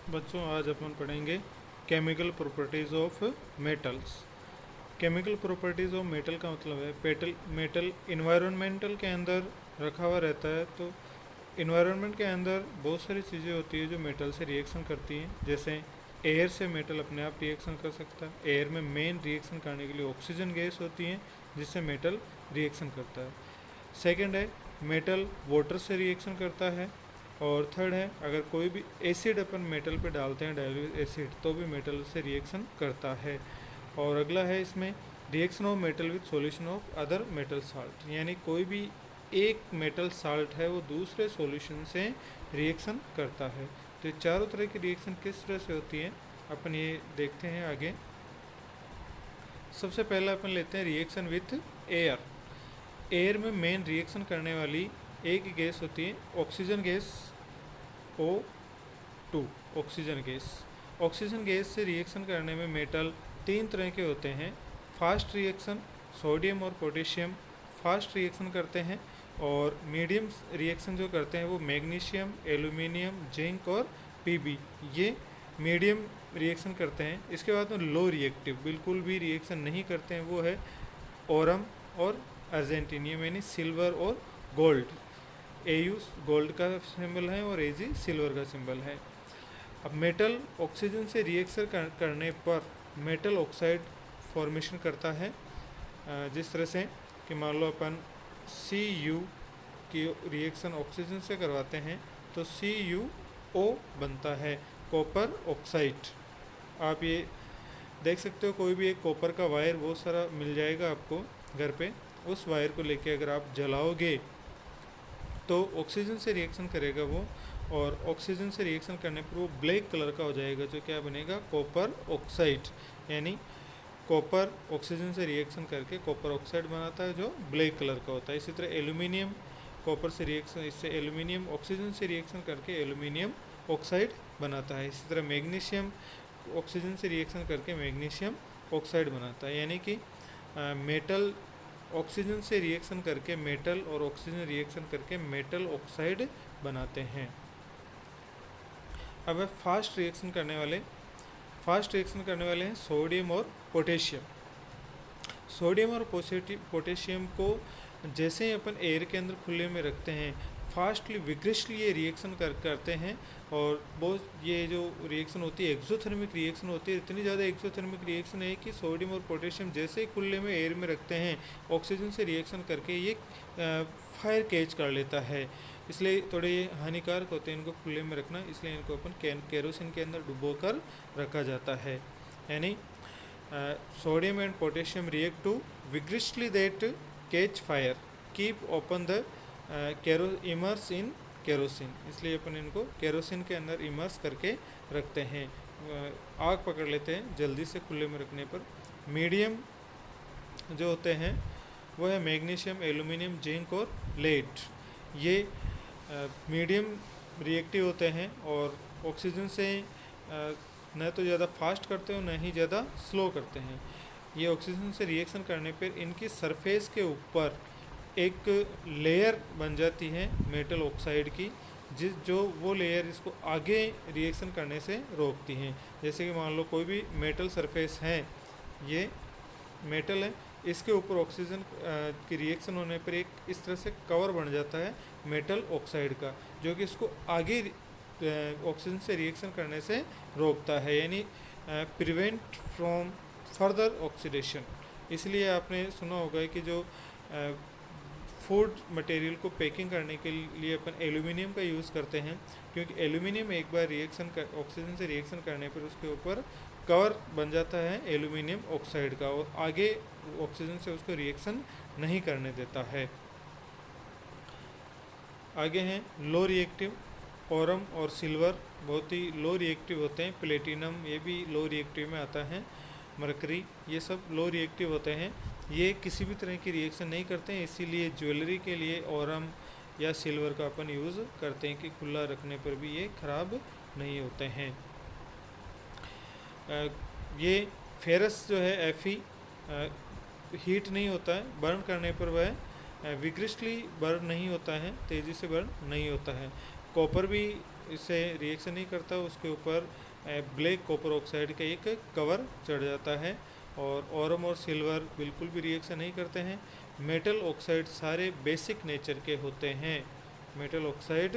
बच्चों, आज अपन पढ़ेंगे chemical properties of metals. Chemical properties of metal का मतलब है मेटल इन्वायरमेंटल के अंदर रखा हुआ रहता है। तो इन्वायरमेंट के अंदर बहुत सारी चीज़ें होती है जो मेटल से रिएक्शन करती हैं। जैसे एयर से मेटल अपने आप रिएक्शन कर सकता है। एयर में मेन रिएक्शन करने के लिए ऑक्सीजन गैस होती है जिससे मेटल रिएक्शन करता है। सेकंड है, मेटल वाटर से रिएक्शन करता है। और थर्ड है, अगर कोई भी एसिड अपन मेटल पे डालते हैं, डाइल्यूट एसिड, तो भी मेटल से रिएक्शन करता है। और अगला है इसमें reaction of metal with solution of other metal salt, यानी कोई भी एक मेटल साल्ट है वो दूसरे सॉल्यूशन से रिएक्शन करता है। तो ये चारों तरह की रिएक्शन किस तरह से होती है अपन ये देखते हैं आगे। सबसे पहले अपन लेते हैं रिएक्शन विथ एयर। एयर में मेन रिएक्शन करने वाली एक ही गैस होती है, oxygen gas, O2। Oxygen gas, oxygen gas से रिएक्शन करने में मेटल तीन तरह के होते हैं। फास्ट रिएक्शन, सोडियम और पोटेशियम फास्ट रिएक्शन करते हैं। और मीडियम रिएक्शन जो करते हैं वो मैग्नीशियम, एल्यूमिनियम, जिंक और Pb, ये मीडियम रिएक्शन करते हैं। इसके बाद में लो रिएक्टिव, बिल्कुल भी रिएक्शन नहीं करते हैं, वो है ओरम और अर्जेंटीनियम, यानी सिल्वर और गोल्ड। Au गोल्ड का सिंबल है और Ag सिल्वर का सिंबल है। अब मेटल ऑक्सीजन से रिएक्शन करने पर मेटल ऑक्साइड फॉर्मेशन करता है। जिस तरह से कि मान लो अपन Cu की रिएक्शन ऑक्सीजन से करवाते हैं तो CuO बनता है, कॉपर ऑक्साइड। आप ये देख सकते हो, कोई भी एक कॉपर का वायर बहुत सारा मिल जाएगा आपको घर पे। उस वायर को लेके अगर आप जलाओगे तो ऑक्सीजन से रिएक्शन करेगा वो, और ऑक्सीजन से रिएक्शन करने पर वो ब्लैक कलर का हो जाएगा, जो क्या बनेगा, कॉपर ऑक्साइड। यानी कॉपर ऑक्सीजन से रिएक्शन करके कॉपर ऑक्साइड बनाता है जो ब्लैक कलर का होता है। इसी तरह एल्यूमिनियम कॉपर से रिएक्शन, इससे एल्यूमिनियम ऑक्सीजन से रिएक्शन करके एल्यूमिनियम ऑक्साइड बनाता है। इसी तरह मैग्नीशियम ऑक्सीजन से रिएक्शन करके मैग्नीशियम ऑक्साइड बनाता है। यानी कि मेटल ऑक्सीजन से रिएक्शन करके मेटल और ऑक्सीजन रिएक्शन करके मेटल ऑक्साइड बनाते हैं। अब है फास्ट रिएक्शन करने वाले हैं सोडियम और पोटेशियम। सोडियम और पोटेशियम को जैसे ही अपन एयर के अंदर खुले में रखते हैं, फास्टली विग्रिशली ये रिएक्शन करते हैं। और बहुत ये जो रिएक्शन होती है एक्सोथर्मिक रिएक्शन होती है, इतनी ज़्यादा एक्सोथर्मिक रिएक्शन है कि सोडियम और पोटेशियम जैसे ही खुले में एयर में रखते हैं, ऑक्सीजन से रिएक्शन करके ये फायर कैच कर लेता है। इसलिए थोड़े ये हानिकारक होते हैं इनको खुले में रखना, इसलिए इनको अपन केरोसिन के अंदर डुबो कर रखा जाता है। यानी sodium and potassium react to vigorously that catch fire, keep open the immerse in kerosene, इसलिए अपन इनको केरोसिन के अंदर इमर्स करके रखते हैं। आग पकड़ लेते हैं जल्दी से खुले में रखने पर। मीडियम जो होते हैं वो है मैग्नीशियम, एल्यूमिनियम, जिंक और लेड। ये मीडियम रिएक्टिव होते हैं और ऑक्सीजन से न तो ज़्यादा फास्ट करते हो न ही ज़्यादा स्लो करते हैं। ये ऑक्सीजन से रिएक्शन करने पर इनकी सरफेस के ऊपर एक लेयर बन जाती है मेटल ऑक्साइड की, जो वो लेयर इसको आगे रिएक्शन करने से रोकती हैं। जैसे कि मान लो कोई भी मेटल सरफेस है, ये मेटल है, इसके ऊपर ऑक्सीजन की रिएक्शन होने पर एक इस तरह से कवर बन जाता है मेटल ऑक्साइड का, जो कि इसको आगे ऑक्सीजन से रिएक्शन करने से रोकता है, यानी प्रिवेंट फ्रॉम फर्दर ऑक्सीडेशन। इसलिए आपने सुना होगा कि जो फूड मटेरियल को पैकिंग करने के लिए अपन एल्यूमिनियम का यूज़ करते हैं, क्योंकि एल्यूमिनियम एक बार ऑक्सीजन से रिएक्शन करने पर उसके ऊपर कवर बन जाता है एल्यूमिनियम ऑक्साइड का, और आगे ऑक्सीजन से उसको रिएक्शन नहीं करने देता है। आगे हैं लो रिएक्टिव। ओरम और सिल्वर बहुत ही लो रिएक्टिव होते हैं। प्लेटिनम ये भी लो रिएक्टिव में आता है। मरकरी, ये सब लो रिएक्टिव होते हैं। ये किसी भी तरह की रिएक्शन नहीं करते हैं, इसीलिए ज्वेलरी के लिए ओरम या सिल्वर का अपन यूज़ करते हैं कि खुला रखने पर भी ये ख़राब नहीं होते हैं। ये फेरस जो है Fe, हीट नहीं होता है, बर्न करने पर वह विग्रिशली बर्न नहीं होता है, तेज़ी से बर्न नहीं होता है। कॉपर भी इससे रिएक्शन नहीं करता उसके ऊपर ब्लैक कॉपर ऑक्साइड का एक कवर चढ़ जाता है। और ऑरम और सिल्वर बिल्कुल भी रिएक्शन नहीं करते हैं। मेटल ऑक्साइड सारे बेसिक नेचर के होते हैं। मेटल ऑक्साइड,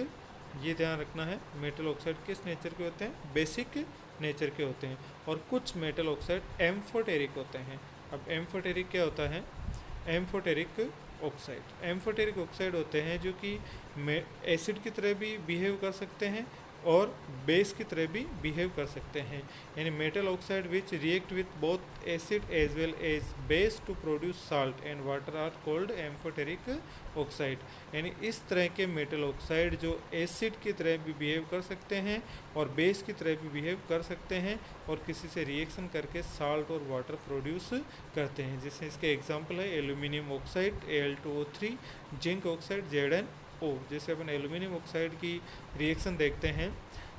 ये ध्यान रखना है, मेटल ऑक्साइड किस नेचर के होते हैं? बेसिक नेचर के होते हैं। और कुछ मेटल ऑक्साइड एम्फोटेरिक होते हैं। अब एम्फोटेरिक क्या होता है? एम्फोटेरिक ऑक्साइड, एम्फोटेरिक ऑक्साइड होते हैं जो कि एसिड की तरह भी बिहेव कर सकते हैं और बेस की तरह भी बिहेव कर सकते हैं। यानी metal oxide which react with both acid as well as base to produce salt and water are called amphoteric oxide. यानी इस तरह के मेटल ऑक्साइड जो एसिड की तरह भी बिहेव कर सकते हैं और बेस की तरह भी बिहेव कर सकते हैं और किसी से रिएक्शन करके साल्ट और वाटर प्रोड्यूस करते हैं। जैसे इसके एग्जांपल है aluminium oxide Al2O3, zinc oxide ZnO। जैसे अपन एल्यूमिनियम ऑक्साइड की रिएक्शन देखते हैं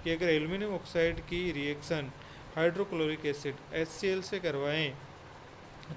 कि अगर एल्यूमिनियम ऑक्साइड की रिएक्शन हाइड्रोक्लोरिक एसिड HCl से करवाएं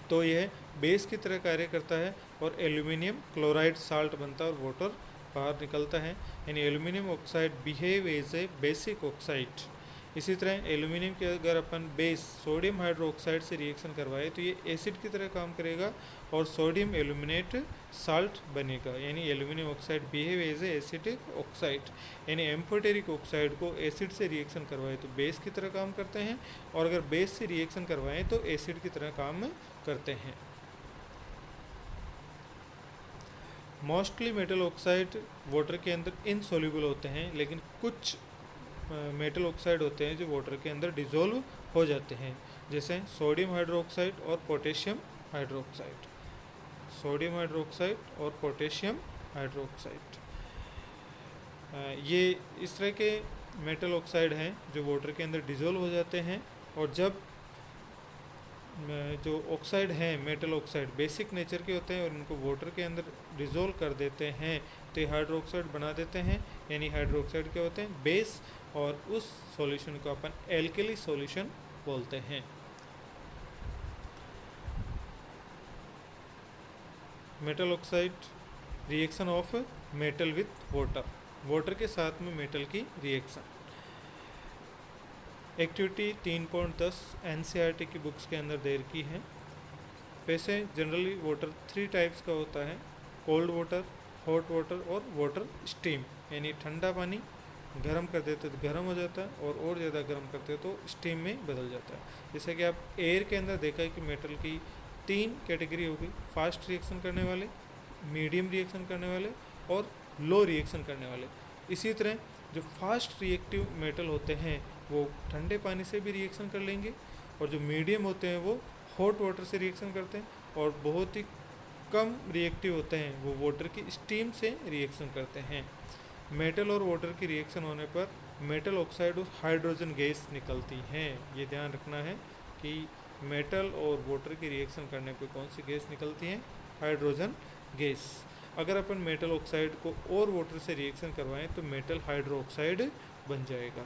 तो यह बेस की तरह कार्य करता है और एल्यूमिनियम क्लोराइड साल्ट बनता है और वाटर बाहर निकलता है। यानी aluminium oxide behave as a basic oxide. इसी तरह एल्यूमिनियम के अगर अपन बेस सोडियम हाइड्रोक्साइड से रिएक्शन करवाए तो ये एसिड की तरह काम करेगा और सोडियम एल्यूमिनेट साल्ट बनेगा। यानी aluminium oxide behave as a acidic oxide. यानी एम्फोटेरिक ऑक्साइड को एसिड से रिएक्शन करवाए तो बेस की तरह काम करते हैं और अगर बेस से रिएक्शन करवाएं तो एसिड की तरह काम करते हैं। मोस्टली मेटल ऑक्साइड वाटर के अंदर इनसोल्यूबल होते हैं, लेकिन कुछ मेटल ऑक्साइड होते हैं जो वाटर के अंदर डिज़ोल्व हो जाते हैं, जैसे सोडियम हाइड्रोक्साइड और पोटेशियम हाइड्रोक्साइड। सोडियम हाइड्रोक्साइड और पोटेशियम हाइड्रोक्साइड ये इस तरह के मेटल ऑक्साइड हैं जो वाटर के अंदर डिज़ोल्व हो जाते हैं। और जब जो ऑक्साइड हैं मेटल ऑक्साइड बेसिक नेचर के होते हैं और इनको वाटर के अंदर डिज़ोल्व कर देते हैं तो ये हाइड्रोक्साइड बना देते हैं। यानी हाइड्रोक्साइड क्या होते हैं? बेस। और उस सॉल्यूशन को अपन एल्केली सॉल्यूशन बोलते हैं। Metal oxide reaction of metal with water, water के साथ में मेटल की रिएक्शन। एक्टिविटी 3.10 NCERT की बुक्स के अंदर दे रखी है। वैसे जनरली वाटर 3 टाइप्स का होता है, कोल्ड वाटर, हॉट वाटर और वाटर स्टीम। यानी ठंडा पानी गर्म कर देते तो गर्म हो जाता है और ज़्यादा गर्म करते तो स्टीम में बदल जाता है। जैसे कि आप एयर के अंदर देखा है कि मेटल की 3 कैटेगरी होगी, फास्ट रिएक्शन करने वाले, मीडियम रिएक्शन करने वाले और लो रिएक्शन करने वाले। इसी तरह जो फास्ट रिएक्टिव मेटल होते हैं वो ठंडे पानी से भी रिएक्शन कर लेंगे और जो मीडियम होते हैं वो हॉट वाटर से रिएक्शन करते हैं और बहुत ही कम रिएक्टिव होते हैं वो वाटर की स्टीम से रिएक्शन करते हैं। मेटल और वाटर की रिएक्शन होने पर मेटल ऑक्साइड और हाइड्रोजन गैस निकलती हैं। ये ध्यान रखना है कि मेटल और वाटर की रिएक्शन करने पर कौन सी गैस निकलती है? Hydrogen gas. अगर अपन मेटल ऑक्साइड को और वाटर से रिएक्शन करवाएं तो मेटल हाइड्रोक्साइड बन जाएगा।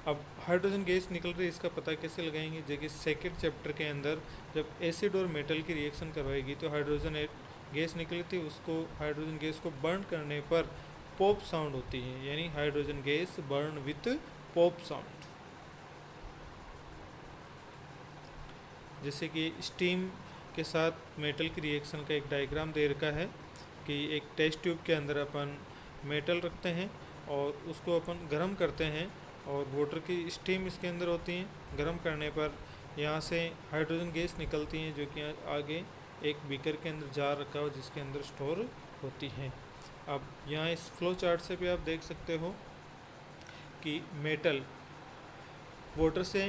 अब हाइड्रोजन गैस निकल रही है, इसका पता कैसे लगाएंगे? जैसे सेकेंड चैप्टर के अंदर जब एसिड और मेटल की रिएक्शन करवाएगी तो हाइड्रोजन गैस निकली थी, उसको हाइड्रोजन गैस को बर्न करने पर पॉप साउंड होती है। यानी hydrogen gas burn with pop sound. जैसे कि स्टीम के साथ मेटल की रिएक्शन का एक डायग्राम दे रखा है कि एक टेस्ट ट्यूब के अंदर अपन मेटल रखते हैं और उसको अपन गर्म करते हैं और वाटर की स्टीम इसके अंदर होती है। गर्म करने पर यहाँ से हाइड्रोजन गैस निकलती हैं जो कि आगे एक बीकर के अंदर जार रखा हो जिसके अंदर स्टोर होती हैं। अब यहाँ इस फ्लो चार्ट से भी आप देख सकते हो कि मेटल वाटर से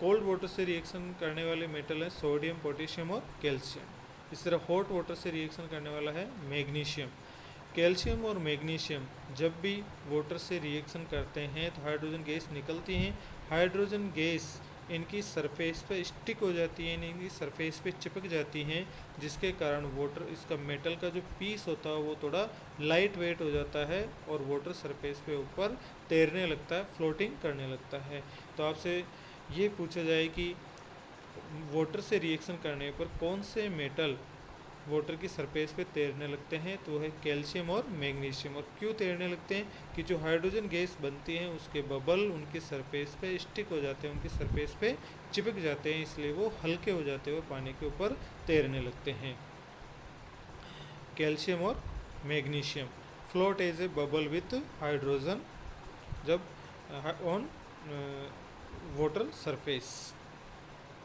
कोल्ड वाटर से रिएक्शन करने वाले मेटल हैं सोडियम, पोटेशियम और कैल्शियम। इस तरह हॉट वाटर से रिएक्शन करने वाला है मैग्नीशियम। कैल्शियम और मैग्नीशियम जब भी वाटर से रिएक्शन करते हैं तो हाइड्रोजन गैस निकलती हैं। हाइड्रोजन गैस इनकी सरफेस पे स्टिक हो जाती है, इनकी सरफेस पे चिपक जाती हैं, जिसके कारण वाटर इसका मेटल का जो पीस होता है वो थोड़ा लाइट वेट हो जाता है और वाटर सरफेस पे ऊपर तैरने लगता है, फ्लोटिंग करने लगता है। तो आपसे ये पूछा जाए कि वाटर से रिएक्शन करने पर कौन से मेटल वाटर की सरफेस पे तैरने लगते हैं, तो है कैल्शियम और मैग्नीशियम। और क्यों तैरने लगते हैं? कि जो हाइड्रोजन गैस बनती है उसके बबल उनकी सरफेस पे स्टिक हो जाते हैं, उनकी सरफेस पे चिपक जाते हैं, इसलिए वो हल्के हो जाते हैं और पानी के ऊपर तैरने लगते हैं। कैल्शियम और magnesium float as a bubble with hydrogen जब ऑन वाटर सरफेस।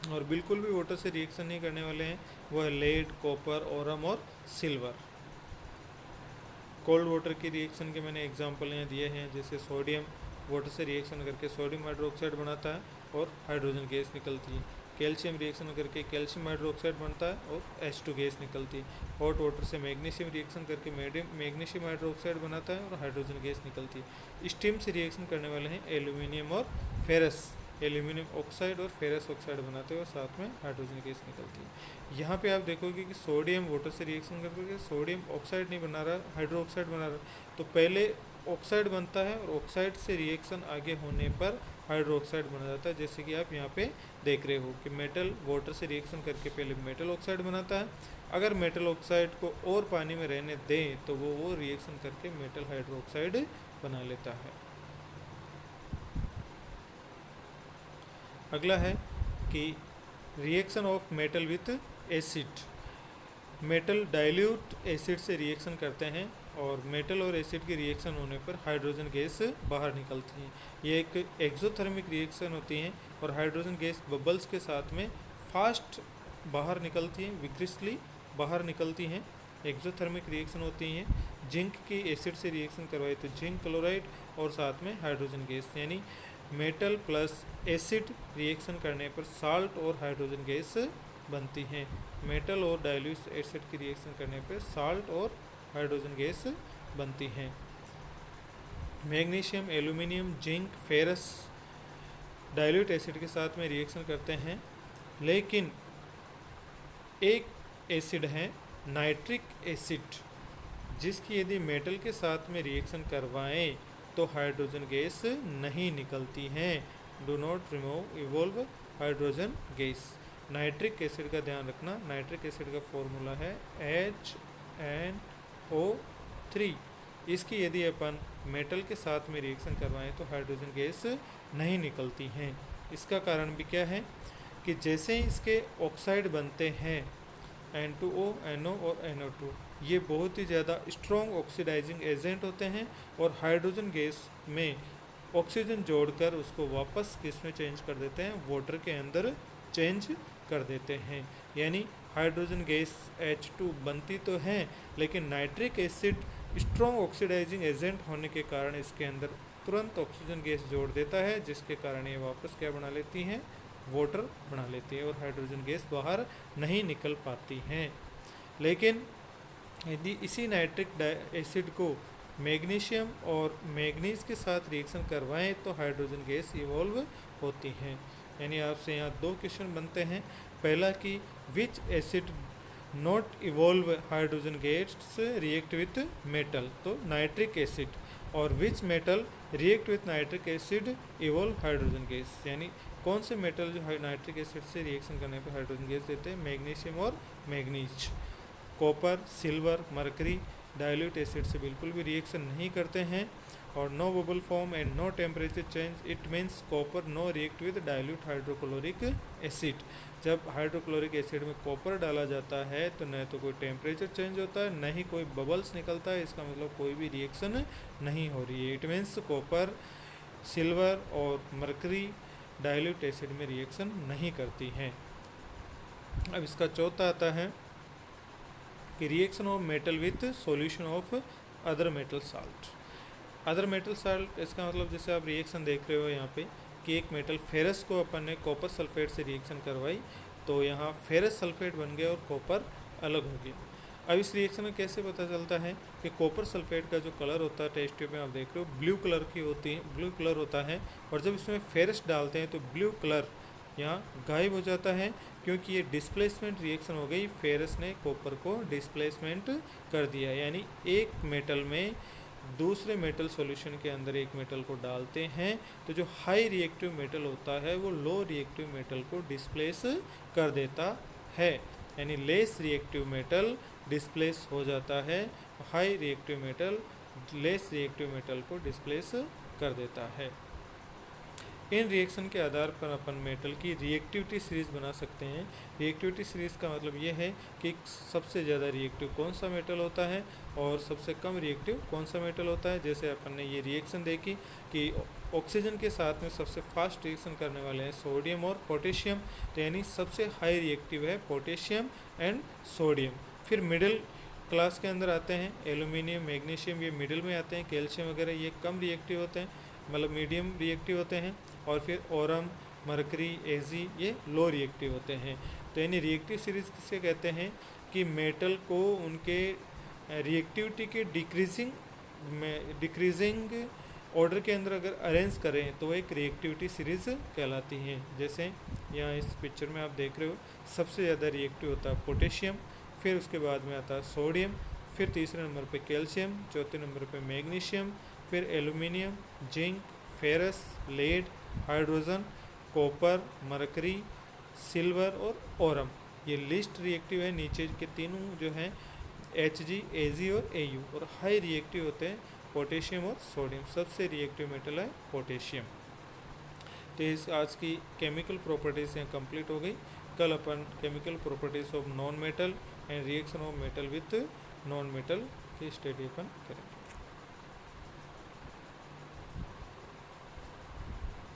और बिल्कुल भी वाटर से रिएक्शन नहीं करने वाले हैं वो है लेड, कॉपर, ओरम और सिल्वर। कोल्ड वाटर की रिएक्शन के मैंने एग्जांपल यहाँ दिए हैं, जैसे सोडियम वाटर से रिएक्शन करके सोडियम हाइड्रोक्साइड बनाता है और हाइड्रोजन गैस निकलती है। कैल्शियम रिएक्शन करके कैल्शियम हाइड्रोक्साइड बनता है और H2 गैस निकलती है। हॉट वाटर से मैग्नीशियम रिएक्शन करके मैग्नीशियम हाइड्रोक्साइड बनाता है और हाइड्रोजन गैस निकलती है। स्टीम से रिएक्शन करने वाले हैं एल्यूमिनियम और फेरस, एल्यूमिनियम ऑक्साइड और फेरस ऑक्साइड बनाते हैं और साथ में हाइड्रोजन गैस निकलती है। यहाँ पे आप देखोगे कि सोडियम वाटर से रिएक्शन करके सोडियम ऑक्साइड नहीं बना रहा, हाइड्रो ऑक्साइड बना रहा, तो पहले ऑक्साइड बनता है और ऑक्साइड से रिएक्शन आगे होने पर हाइड्रोक्साइड बना जाता है। जैसे कि आप यहाँ पे देख रहे हो कि मेटल वाटर से रिएक्शन करके पहले मेटल ऑक्साइड बनाता है, अगर मेटल ऑक्साइड को और पानी में रहने दें तो वो रिएक्शन करके मेटल हाइड्रोक्साइड बना लेता है। अगला है कि reaction of metal with acid. Metal dilute acid से रिएक्शन करते हैं और मेटल और एसिड की रिएक्शन होने पर हाइड्रोजन गैस बाहर निकलती है। ये एक एक्सोथर्मिक रिएक्शन होती है और हाइड्रोजन गैस बबल्स के साथ में फास्ट बाहर निकलती है, विग्रिसली बाहर निकलती हैं। एक्सोथर्मिक रिएक्शन होती हैं। जिंक की एसिड से रिएक्शन करवाई तो जिंक क्लोराइड और साथ में हाइड्रोजन गैस, यानी मेटल प्लस एसिड रिएक्शन करने पर साल्ट और हाइड्रोजन गैस बनती हैं। मेटल और डाइल्यूट एसिड की रिएक्शन करने पर साल्ट और हाइड्रोजन गैस बनती हैं। Magnesium, aluminium, zinc, ferrous dilute acid के साथ में रिएक्शन करते हैं, लेकिन एक एसिड है नाइट्रिक एसिड, जिसकी यदि मेटल के साथ में रिएक्शन करवाएं तो हाइड्रोजन गैस नहीं निकलती हैं। Do not remove evolve hydrogen gas. Nitric acid का ध्यान रखना, नाइट्रिक एसिड का फॉर्मूला है HNO3। इसकी यदि अपन मेटल के साथ में रिएक्शन करवाएं तो हाइड्रोजन गैस नहीं निकलती हैं। इसका कारण भी क्या है कि जैसे ही इसके ऑक्साइड बनते हैं N2O, NO और NO2, ये बहुत ही ज़्यादा स्ट्रॉन्ग ऑक्सीडाइजिंग एजेंट होते हैं और हाइड्रोजन गैस में ऑक्सीजन जोड़कर उसको वापस किस में चेंज कर देते हैं, वाटर के अंदर चेंज कर देते हैं। यानी हाइड्रोजन गैस H2 बनती तो है, लेकिन nitric acid strong oxidising agent होने के कारण इसके अंदर तुरंत ऑक्सीजन गैस जोड़ देता है, जिसके कारण ये वापस क्या बना लेती हैं, वाटर बना लेती है और हाइड्रोजन गैस बाहर नहीं निकल पाती हैं। लेकिन यदि इसी नाइट्रिक एसिड को मैग्नीशियम और मैग्नीज के साथ रिएक्शन करवाएं तो हाइड्रोजन गैस इवॉल्व होती हैं। यानी आपसे यहाँ दो क्वेश्चन बनते हैं। पहला कि विच acid not evolve hydrogen gas react with metal, तो नाइट्रिक एसिड, और which metal react with nitric acid evolve hydrogen gas, यानी कौन से मेटल जो नाइट्रिक एसिड से रिएक्शन करने पर हाइड्रोजन गैस देते हैं, मैग्नीशियम और manganese. Copper, silver, mercury dilute acid से बिल्कुल भी रिएक्शन नहीं करते हैं और no bubble form and no temperature change, it means copper no react with dilute hydrochloric acid. जब हाइड्रोक्लोरिक एसिड में कॉपर डाला जाता है तो न तो कोई टेम्परेचर चेंज होता है, न ही कोई बबल्स निकलता है, इसका मतलब कोई भी रिएक्शन नहीं हो रही है। इट मीन्स कॉपर, सिल्वर और मरकरी डाइल्यूट एसिड में रिएक्शन नहीं करती हैं। अब इसका चौथा आता है कि reaction of metal with solution of other metal salt. Other metal salt, इसका मतलब जैसे आप रिएक्शन देख रहे हो यहाँ पे कि एक मेटल फेरस को अपन ने कॉपर सल्फेट से रिएक्शन करवाई तो यहाँ फेरस सल्फेट बन गया और कॉपर अलग हो गया। अब इस रिएक्शन में कैसे पता चलता है कि कॉपर सल्फेट का जो कलर होता है टेस्ट ट्यूब में आप देख रहे हो ब्लू कलर की होती है, ब्लू कलर होता है, और जब इसमें फेरस डालते हैं तो ब्लू कलर यहाँ गायब हो जाता है, क्योंकि ये डिस्प्लेसमेंट रिएक्शन हो गई, फेरस ने कॉपर को डिस्प्लेसमेंट कर दिया। यानी एक मेटल में दूसरे मेटल सॉल्यूशन के अंदर एक मेटल को डालते हैं तो जो हाई रिएक्टिव मेटल होता है वो लो रिएक्टिव मेटल को डिस्प्लेस कर देता है। यानी लेस रिएक्टिव मेटल डिस्प्लेस हो जाता है, high reactive metal less reactive metal को डिस्प्लेस कर देता है। इन रिएक्शन के आधार पर अपन मेटल की रिएक्टिविटी सीरीज बना सकते हैं। रिएक्टिविटी सीरीज का मतलब ये है कि सबसे ज़्यादा रिएक्टिव कौन सा मेटल होता है और सबसे कम रिएक्टिव कौन सा मेटल होता है। जैसे अपन ने ये रिएक्शन देखी कि ऑक्सीजन के साथ में सबसे फास्ट रिएक्शन करने वाले हैं सोडियम और पोटेशियम, तो यानी सबसे हाई रिएक्टिव है पोटेशियम एंड सोडियम। फिर मिडिल क्लास के अंदर आते हैं एल्यूमिनियम, मैग्नीशियम, ये मिडिल में आते हैं। कैल्शियम वगैरह ये कम रिएक्टिव होते हैं, मतलब मीडियम रिएक्टिव होते हैं। और फिर ओरम, मरकरी, एजी ये लो रिएक्टिव होते हैं। तो यानी रिएक्टिव सीरीज किसे कहते हैं कि मेटल को उनके रिएक्टिविटी के डिक्रीजिंग ऑर्डर के अंदर अगर अरेंज करें तो एक रिएक्टिविटी सीरीज कहलाती हैं। जैसे यहाँ इस पिक्चर में आप देख रहे हो, सबसे ज़्यादा रिएक्टिव होता है पोटेशियम, फिर उसके बाद में आता है सोडियम, फिर तीसरे नंबर पे कैल्शियम, चौथे नंबर पे मैग्नीशियम, फिर aluminium, zinc, ferrous, lead, hydrogen, copper, mercury, silver और ओरम। ये लिस्ट रिएक्टिव है। नीचे के तीनों जो हैं Hg, Ag और Au, और हाई रिएक्टिव होते हैं पोटेशियम और सोडियम। सबसे रिएक्टिव मेटल है पोटेशियम। तो इस आज की केमिकल प्रॉपर्टीज़ यहाँ कंप्लीट हो गई। कल अपन chemical properties of non metal and reaction of metal with non metal की स्टडी अपन करेंगे।